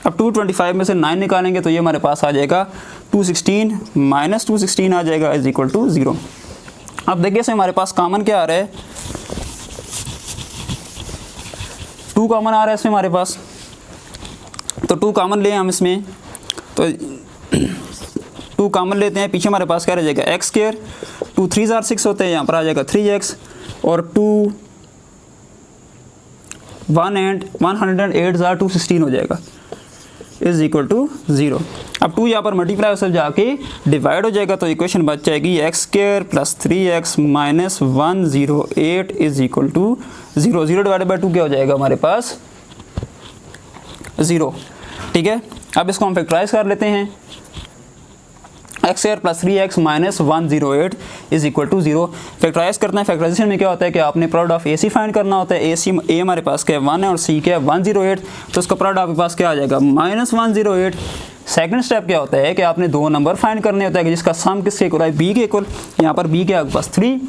अब 225 में से 9 निकालेंगे तो ये हमारे पास आ जाएगा 216 माइनस 216 आ जाएगा इज इक्वल टू 0। अब देखिए इसमें हमारे पास कॉमन क्या आ रहा है, 2 कॉमन आ रहा है इसमें हमारे पास, तो 2 कॉमन ले हम इसमें, तो 2 कॉमन लेते हैं, पीछे हमारे पास क्या रह जाएगा x स्क्वायर, 2 3 ज़ा 6 होते हैं, यहाँ पर आ जाएगा 3x और 2 108 ज़ा 216 हो जाएगा इज इक्वल टू 0। अब 2 यहाँ पर मल्टीप्लाई से जाके डिवाइड हो जाएगा तो इक्वेशन बच जाएगी x square plus 3x minus 108 is equal to 0। 0 divided by 2 क्या हो जाएगा हमारे पास 0। ठीक है, अब इसको हम फैक्टराइज कर लेते हैं, x square plus 3x minus 108 is equal to 0। Factorise करना है, फैक्टराइजेशन में क्या होता है कि आपने प्रोडक्ट ऑफ AC फाइंड करना होता है। a हमारे पास क्या है 1 है और c क्या है 108, तो उसका प्रोडक्ट आपके पास क्या आ जाएगा माइनस 108। सेकंड स्टेप क्या होता है कि आपने 2 नंबर फाइंड करने होता है कि जिसका सम किसके इक्वल है b के इक्वल, यहाँ पर b के आपके पास 3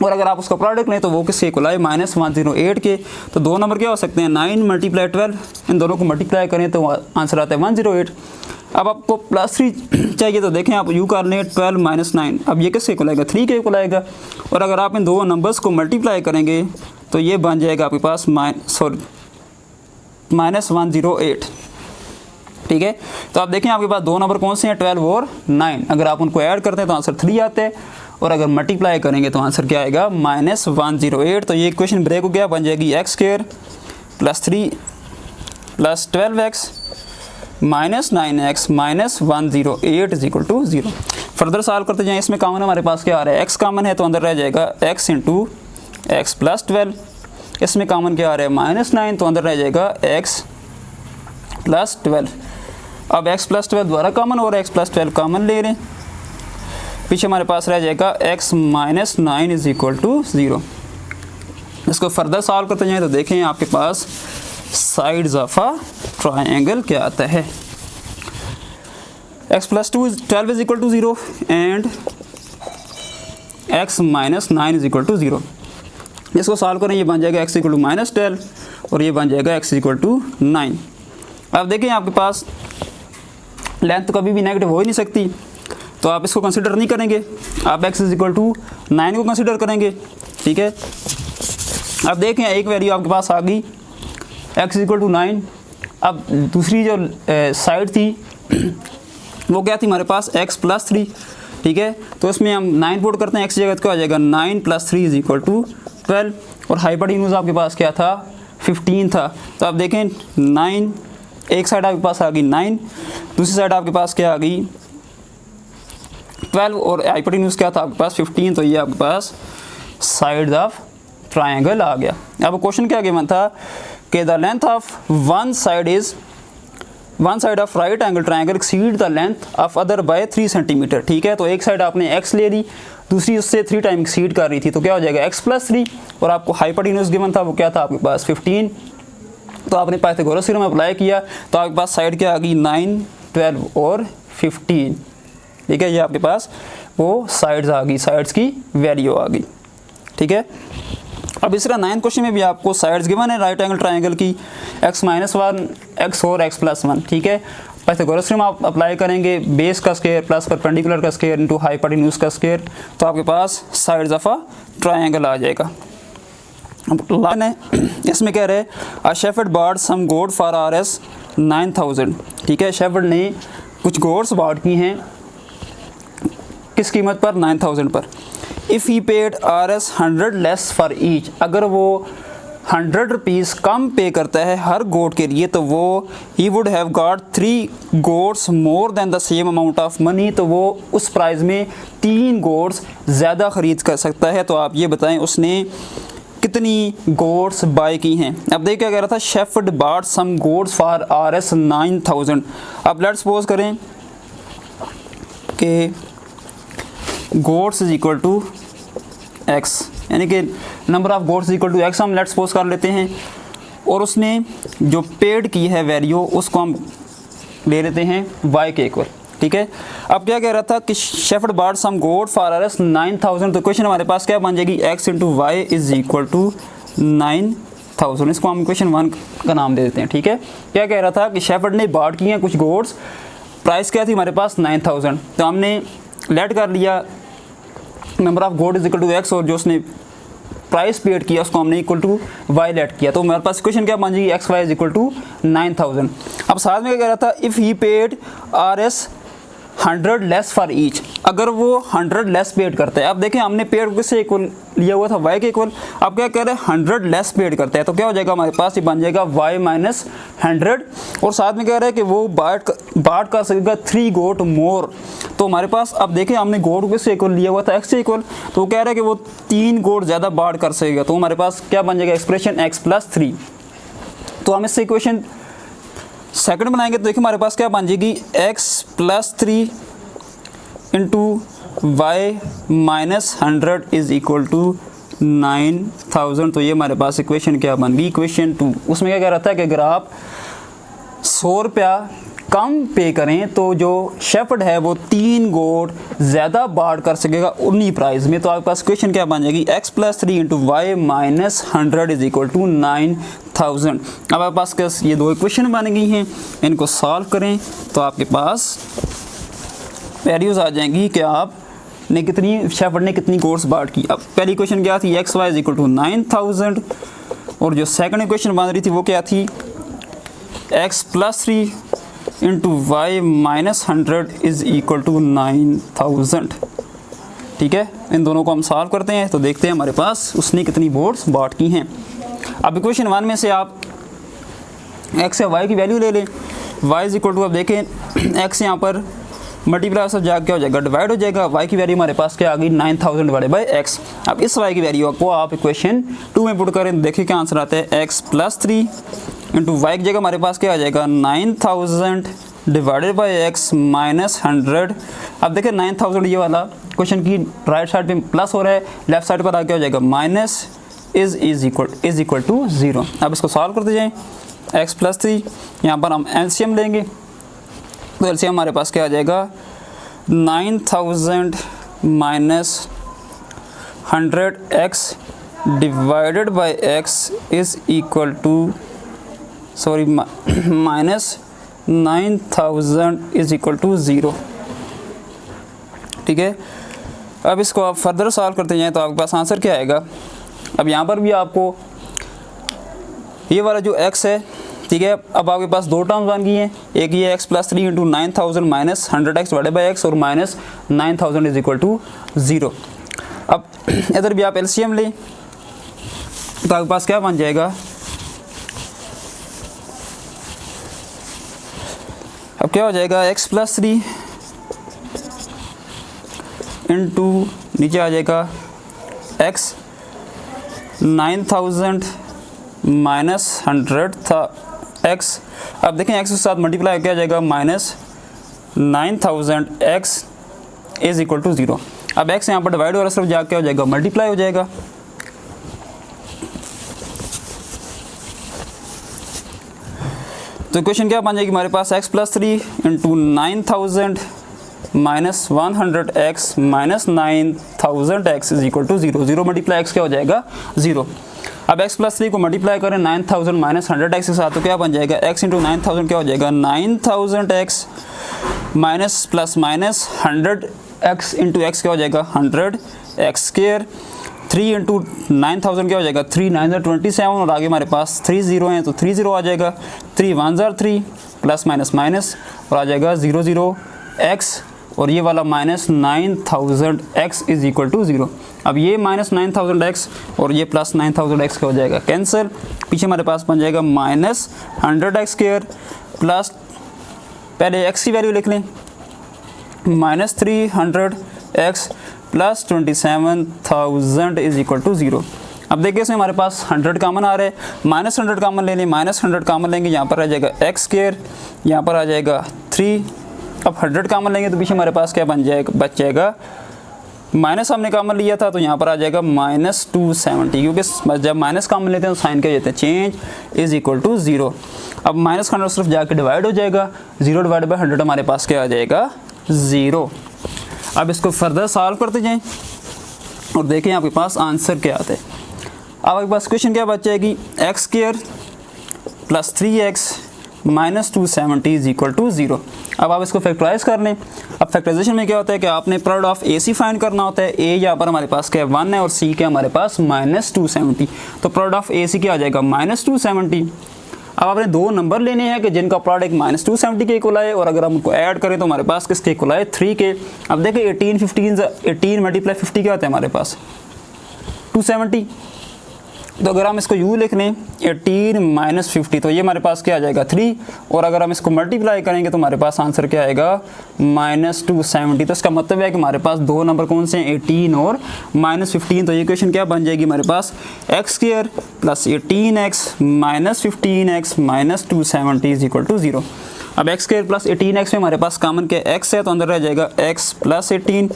और अगर आप उसका प्रोडक्ट लें तो वो किसके इक्वल है माइनस 108 के। तो 2 नंबर क्या हो सकते हैं 9 मल्टीप्लाई 12, इन दोनों को मल्टीप्लाई करें तो आंसर आता है 108। अब आपको प्लस 3 चाहिए तो देखें आप यू कर लें 12 माइनस 9, अब ये किसके इक्वल आएगा 3 के इक्वल आएगा, और अगर आप इन 2 नंबर्स को मल्टीप्लाई करेंगे तो ये बन जाएगा आपके पास -108, ठीक है। तो आप देखें आपके पास दो नंबर कौन से हैं, 12 और 9। अगर आप उनको ऐड करते हैं तो आंसर 3 आते हैं, और अगर मल्टीप्लाई करेंगे तो आंसर क्या आएगा, -108। तो ये इक्वेशन ब्रेक हो गया, बन जाएगी x² + 3 + 12x -9x -108 = 0। Further solve करते जाएं। इसमें कॉमन हमारे पास क्या आ रहा है, x कॉमन है तो अंदर रह जाएगा x × x + 12। इसमें कॉमन क्या आ रहा है, -9 तो अंदर रह जाएगा x + 12। अब x + 12 द्वारा कॉमन हो रहा है, x + 12 कॉमन ले रहे हैं, पीछे हमारे पास रह जाएगा x - 9 = 0। इसको फर्दर सॉल्व करते जाएं तो देखें आपके पास साइड्स ऑफ अ ट्रायंगल क्या आता है, x + 12 = 0 एंड x - 9 = 0। इसको सॉल्व करें, ये बन जाएगा x = -12 और ये बन जाएगा x = 9। अब देखें आपके पास लेंथ तो कभी भी नेगेटिव हो ही नहीं सकती, तो आप इसको कंसिडर नहीं करेंगे, आप x = 9 को कंसिडर करेंगे, ठीक है। अब देखें एक वैल्यू आपके पास आ गई x = 9। अब दूसरी जो साइड थी वो क्या थी हमारे पास, x + 3, ठीक है। तो इसमें हम 9 पुट करते हैं, x की जगह क्या हो जाएगा, 9 + 3 = 12, और हाइपोटेन्यूज आपके पास क्या था, 15 था। तो आप देखें 9, एक साइड आपके पास आ गई 9, दूसरी साइड आपके पास क्या आ गई 12, और हाइपोटेन्यूज क्या था आपके पास 15। तो ये आपके पास साइड्स ऑफ ट्रायंगल आ गया। अब क्वेश्चन क्या गिवन था कि the length of one side of right angle triangle exceed the length of other by 3 centimetre, ठीक है। तो एक साइड आपने x ले ली, दूसरी उससे 3 टाइम एक्सीड कर रही थी, तो क्या हो जाएगा x + 3, और आपको हाइपोटेन्यूज गिवन था वो क्या था आपके पास 15। तो आपने पाइथागोरस थ्योरम अप्लाई किया तो आपके पास साइड क्या आ गई 9, 12 और 15, ठीक है। ये आपके पास वो साइड्स आ गई, साइड्स की वैल्यू आ गई, ठीक है। अब इस तरह 9th क्वेश्चन में भी आपको साइड्स गिवन है राइट एंगल ट्रायंगल की, x - 1 x और x + 1, ठीक है। पाइथागोरस थ्योरम आप अप्लाई करेंगे, बेस का स्क्वायर प्लस परपेंडिकुलर का स्क्वायर इंटू हाइपोटेन्यूज का स्क्वायर, तो आपके पास साइड्स ऑफ अ ट्रायंगल आ जाएगा। अब लाइन है, इसमें कह रहे हैं अ शेफर्ड बॉट सम गोड फॉर Rs 9000, ठीक है। शेफर्ड ने कुछ गोड्स बॉट की हैं, किस कीमत पर, 9000 पर। If he paid Rs 100 less for each, अगर वो 100 रुपीज़ कम पे करता है हर गोड के लिए, तो वो he would have got 3 goods more than the same amount of money, तो वो उस प्राइस में 3 गोड्स ज़्यादा ख़रीद कर सकता है। तो आप ये बताएं उसने कितनी गोड्स बाय की हैं। अब देखिए क्या कह रहा था, shepherd bought some goods for Rs 9000। अब लेट्स सपोज करें कि गोड्स = x, यानी कि नंबर ऑफ गोड्स = x हम लेट्स सपोज कर लेते हैं, और उसने जो पेड की है वैल्यू उसको हम ले लेते हैं y के इक्वल, ठीक है। अब क्या कह रहा था कि शेफर्ड बॉट सम गोड फॉर Rs 9000, तो क्वेश्चन हमारे पास क्या बन जाएगी, x × y = 9000। इसको हम क्वेश्चन 1 का नाम दे देते हैं, ठीक है। क्या कह रहा था कि शेफर्ड ने बॉट की हैं कुछ गोड्स, प्राइस क्या थी हमारे पास 9000, तो हमने लेट कर लिया नंबर ऑफ गोड = x, और जो उसने प्राइस पेड किया उसको हमने = y लेट किया, तो हमारे पास क्वेश्चन क्या बन जाएगी, x y = 9000। अब साथ में क्या कह रहा था, if he paid Rs 100 less for each, अगर वो 100 लेस पेड करता है। अब देखें हमने पेड किससे इक्वल लिया हुआ था, y के इक्वल। अब क्या कह रहे हैं 100 लेस पेड करता है, तो क्या हो जाएगा हमारे पास, ये बन जाएगा y - 100, और साथ में कह रहे हैं कि वो बाट कर सकेगा 3 गोट मोर। तो हमारे पास अब देखें हमने गोट किससे इक्वल लिया हुआ था, x से इक्वल, तो वो कह रहा है कि वो 3 गोट ज़्यादा बाट कर सकेगा, तो हमारे पास क्या बन जाएगा एक्सप्रेशन x + 3। तो हम इससे इक्वेशन सेकंड बनाएंगे, तो देखिए हमारे पास क्या बन जाएगी, x + 3 × y - 100 = 9000। तो ये हमारे पास इक्वेशन क्या बन गई, इक्वेशन 2। उसमें क्या कह रहा था कि अगर आप 100 रुपया कम पे करें तो जो शेफर्ड है वो 3 गोट ज़्यादा बाढ़ कर सकेगा उन्हीं प्राइस में। तो आपके पास क्वेश्चन क्या बन जाएगी, x + 3 × y - 100 = 9000। अब आपके पास ये 2 इक्वेशन बन गई हैं, इनको सॉल्व करें तो आपके पास वैल्यूज़ आ जाएंगी कि आपने कितनी, शेफर्ड ने कितनी गोट्स बाढ़ की। अब पहली इक्वेशन क्या थी, x y = 9000, और जो सेकंड इक्वेशन बन रही थी वो क्या थी, x plus 3 into y minus 100 is equal to 9000। ठीक है, इन दोनों को हम सॉल्व करते हैं तो देखते हैं हमारे पास उसने कितनी बोर्ड्स बांट की हैं। अब इक्वेशन 1 में से आप x या y की वैल्यू ले लें। y इज इक्वल टू, अब देखें x यहाँ पर मल्टीप्लाई सब जाकर क्या हो जाएगा, डिवाइड हो जाएगा। y की वैल्यू हमारे पास क्या आ गई, 9000 डिवाइडेड बाई x। अब इस y की वैल्यू को आप इक्वेशन 2 में पुट करें, देखिए क्या आंसर आता है, x प्लस 3 इंटू वाई की जगह हमारे पास क्या आ जाएगा, 9000 डिवाइडेड बाई एक्स माइनस 100। अब देखिए 9000 ये वाला क्वेश्चन की राइट साइड पे प्लस हो रहा है, लेफ्ट साइड पर आ क्या हो जाएगा, माइनस इज इक्वल टू 0। अब इसको सॉल्व करते जाएं, x प्लस 3, यहाँ पर हम एलसीएम लेंगे तो एलसीएम हमारे पास क्या आ जाएगा, 9000 minus 100x divided by x is equal to minus 9000 is equal to 0। ठीक है, अब इसको आप फर्दर सॉल्व करते जाएं तो आपके पास आंसर क्या आएगा। अब यहाँ पर भी आपको ये वाला जो x है, ठीक है, अब आपके पास दो टर्म्स बन गई हैं, एक ये x plus 3 into 9000 minus 100x divided by x और माइनस 9000 इज इक्वल टू 0। अब इधर भी आप एलसीएम लें तो आपके पास क्या बन जाएगा, अब क्या हो जाएगा, x प्लस 3 इंटू नीचे आ जाएगा x 9000 माइनस 100 था x। अब देखें x के साथ मल्टीप्लाई क्या आ जाएगा, minus 9000x is equal to 0। अब x यहाँ पर डिवाइड हो रहा है, सिर्फ जाकर क्या हो जाएगा, मल्टीप्लाई हो जाएगा। तो इक्वेशन क्या बन जाएगी हमारे पास, x plus 3 into 9000 minus 100x minus 9000x is equal to 0। 0 multiply x क्या हो जाएगा, 0। अब x प्लस 3 को मल्टीप्लाई करें 9000 माइनस 100x के साथ तो क्या बन जाएगा, x इंटू 9000 क्या हो जाएगा, 9000x minus plus minus 100x into x क्या हो जाएगा, 100x स्क्वायर। 3 इंटू 9000 क्या हो जाएगा, 3 9 27 और आगे हमारे पास 3 0 हैं तो 3 0 आ जाएगा। 3 1 3 प्लस माइनस माइनस और आ जाएगा 0 0 x और ये वाला minus 9000x is equal to 0। अब ये माइनस 9000x और ये प्लस 9000x क्या हो जाएगा, कैंसिल। पीछे हमारे पास बन जाएगा माइनस 100x स्क्वायर प्लस, पहले x की वैल्यू लिख लें, minus 300x plus 27000 is equal to 0। अब देखिए इसमें हमारे पास 100 कामन आ रहा है, माइनस 100 कामन ले लें, माइनस 100 कामन लेंगे, यहाँ पर आ जाएगा x स्क्वायर, यहाँ पर आ जाएगा 3। अब 100 कामन लेंगे तो पीछे हमारे पास क्या बन जाएगा, बच जाएगा, माइनस हमने कामन लिया था तो यहाँ पर आ जाएगा माइनस 270, क्योंकि जब माइनस कामन लेते हैं तो साइन क्या जाते हैं, चेंज इज इक्वल टू 0। अब माइनस 100 सिर्फ जाके डिवाइड हो जाएगा, 0 डिवाइड बाई 100 हमारे पास क्या आ जाएगा, 0। अब इसको फर्दर सॉल्व करते जाएं और देखें आपके पास आंसर क्या आता है। अब आपके पास क्वेश्चन क्या बच जाएगी, x square plus 3x minus 270 is equal to 0। अब आप इसको फैक्टराइज कर लें। अब फैक्टराइजेशन में क्या होता है कि आपने प्रोडक्ट ऑफ AC फाइंड करना होता है। A यहाँ पर हमारे पास क्या है, 1 है और C क्या हमारे पास माइनस 270, तो प्रोडक्ट ऑफ AC क्या आ जाएगा, माइनस 270। अब आपने दो नंबर लेने हैं कि जिनका प्रोडक्ट माइनस 270 के इक्वल आए और अगर हम उनको ऐड करें तो हमारे पास किसके इक्वल आए, 3 के। अब देखिए 18 मल्टीप्लाई 50 क्या होता है हमारे पास, 270। तो अगर हम इसको यूँ लिख लें 18 माइनस 50 तो ये हमारे पास क्या आ जाएगा, 3। और अगर हम इसको मल्टीप्लाई करेंगे तो हमारे पास आंसर क्या आएगा, माइनस 270। तो इसका मतलब है कि हमारे पास दो नंबर कौन से हैं, 18 और माइनस 15। तो ये इक्वेशन क्या बन जाएगी हमारे पास, x square plus 18x minus 15x minus 270 is equal to 0। अब x स्क्वायर प्लस 18x में हमारे पास कॉमन क्या x है तो अंदर रह जाएगा x प्लस 18।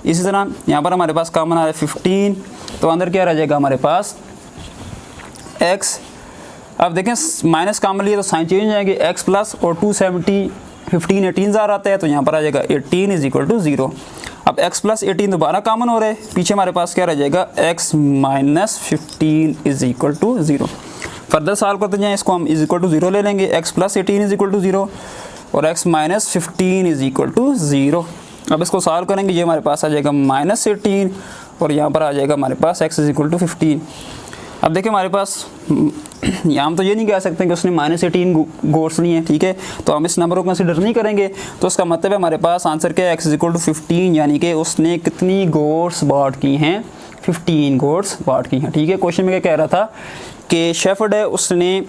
इसी तरह यहाँ पर हमारे पास कॉमन आ रहा है 15 तो अंदर क्या रह जाएगा हमारे पास x। अब देखें माइनस कॉमन लिए तो साइन चेंज हो जाएंगे, x प्लस और 270 15 18 ज़ार आता है तो यहाँ पर आ जाएगा 18 इज इक्वल टू 0। अब x प्लस 18 दोबारा कॉमन हो रहा है, पीछे हमारे पास क्या रह जाएगा, x minus 15 is equal to 0। Further solve करते जाएँ, इसको हम इज इक्वल टू 0 ले लेंगे, x plus 18 is equal to 0 और x minus 15 is equal to 0। अब इसको सॉल्व करेंगे, ये हमारे पास आ जाएगा माइनस 18 और यहाँ पर आ जाएगा हमारे पास x इज इक्वल टू 15। अब देखिए हमारे पास यहाँ हम तो ये नहीं कह सकते कि उसने -18 गोट्स लिए हैं, ठीक है, तो हम इस नंबर को कंसिडर नहीं करेंगे। तो उसका मतलब है हमारे पास आंसर क्या है, x = 15, यानी कि उसने कितनी गोट्स बॉट की हैं, 15 गोट्स बॉट की हैं, ठीक है। क्वेश्चन में क्या कह रहा था कि शेफर्ड है, उसने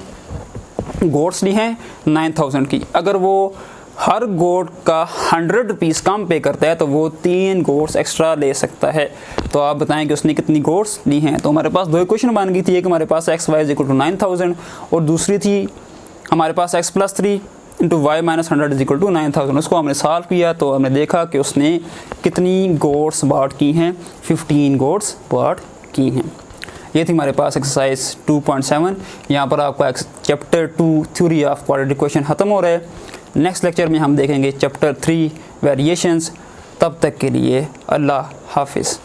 गोट्स ली हैं 9000 की, अगर वो हर गोट का 100 रुपीज़ कम पे करता है तो वो 3 गोट्स एक्स्ट्रा ले सकता है। तो आप बताएं कि उसने कितनी गोट्स ली हैं। तो हमारे पास दो इक्वेशन बन गई थी, एक हमारे पास xy = 9000 और दूसरी थी हमारे पास x + 3 × y - 100 = 9000। उसको हमने सॉल्व किया तो हमने देखा कि उसने कितनी गोट्स बॉट की हैं, 15 गोट्स बॉट की हैं। ये थी हमारे पास एक्सरसाइज 2.7। यहाँ पर आपका chapter 2 theory of quadratic equation ख़त्म हो रहा है। नेक्स्ट लेक्चर में हम देखेंगे चैप्टर 3 वेरिएशंस। तब तक के लिए अल्लाह हाफिज़।